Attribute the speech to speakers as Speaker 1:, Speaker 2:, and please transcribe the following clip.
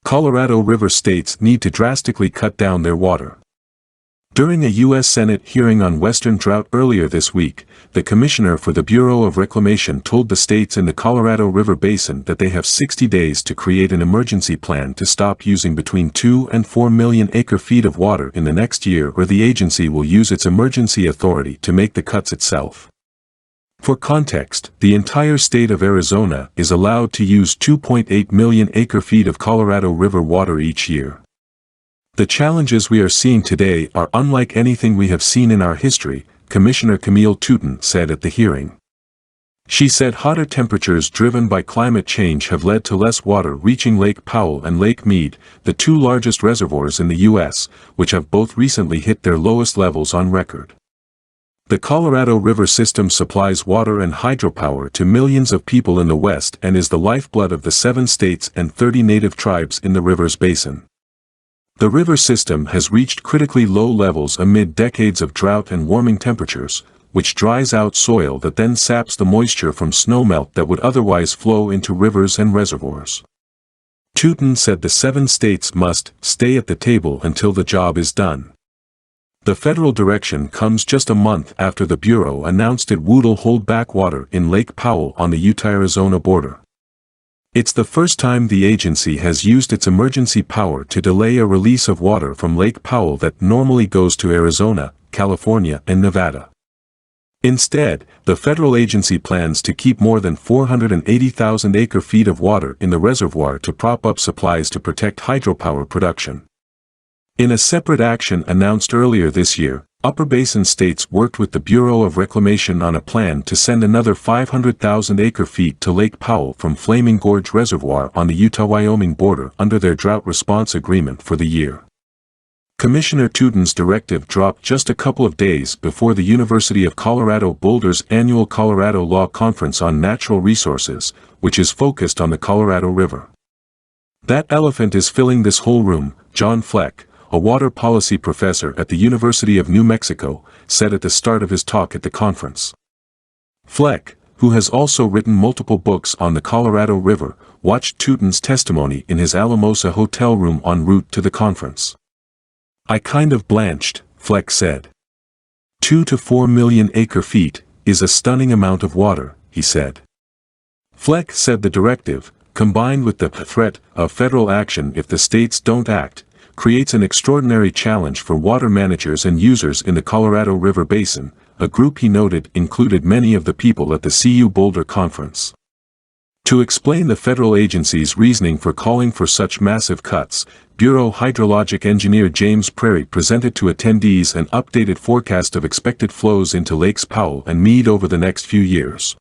Speaker 1: Colorado River states need to drastically cut down their water. During a U.S. Senate hearing on Western drought earlier this week, the commissioner for the Bureau of Reclamation told the states in the Colorado River Basin that they have 60 days to create an emergency plan to stop using between 2 and 4 million acre-feet of water in the next year, or the agency will use its emergency authority to make the cuts itself. For context, the entire state of Arizona is allowed to use 2.8 million acre-feet of Colorado River water each year. The challenges we are seeing today are unlike anything we have seen in our history, Commissioner Camille Touton said at the hearing. She said hotter temperatures driven by climate change have led to less water reaching Lake Powell and Lake Mead, the two largest reservoirs in the U.S., which have both recently hit their lowest levels on record. The Colorado River system supplies water and hydropower to millions of people in the West and is the lifeblood of the 7 states and 30 native tribes in the river's basin. The river system has reached critically low levels amid decades of drought and warming temperatures, which dries out soil that then saps the moisture from snowmelt that would otherwise flow into rivers and reservoirs. Touton said the 7 states must stay at the table until the job is done. The federal direction comes just a month after the Bureau announced it would hold back water in Lake Powell on the Utah-Arizona border. It's the first time the agency has used its emergency power to delay a release of water from Lake Powell that normally goes to Arizona, California, and Nevada. Instead, the federal agency plans to keep more than 480,000 acre-feet of water in the reservoir to prop up supplies to protect hydropower production. In a separate action announced earlier this year, Upper Basin states worked with the Bureau of Reclamation on a plan to send another 500,000 acre-feet to Lake Powell from Flaming Gorge Reservoir on the Utah-Wyoming border under their drought response agreement for the year. Commissioner Touton's directive dropped just a couple of days before the University of Colorado Boulder's annual Colorado Law Conference on Natural Resources, which is focused on the Colorado River. That elephant is filling this whole room, John Fleck, a water policy professor at the University of New Mexico, said at the start of his talk at the conference. Fleck, who has also written multiple books on the Colorado River, watched Touton's testimony in his Alamosa hotel room en route to the conference. "I kind of blanched," Fleck said. 2 to 4 million acre-feet is a stunning amount of water, he said. Fleck said the directive, combined with the threat of federal action if the states don't act, creates an extraordinary challenge for water managers and users in the Colorado River Basin, a group he noted included many of the people at the CU Boulder conference. To explain the federal agency's reasoning for calling for such massive cuts, Bureau hydrologic engineer James Prairie presented to attendees an updated forecast of expected flows into Lakes Powell and Mead over the next few years.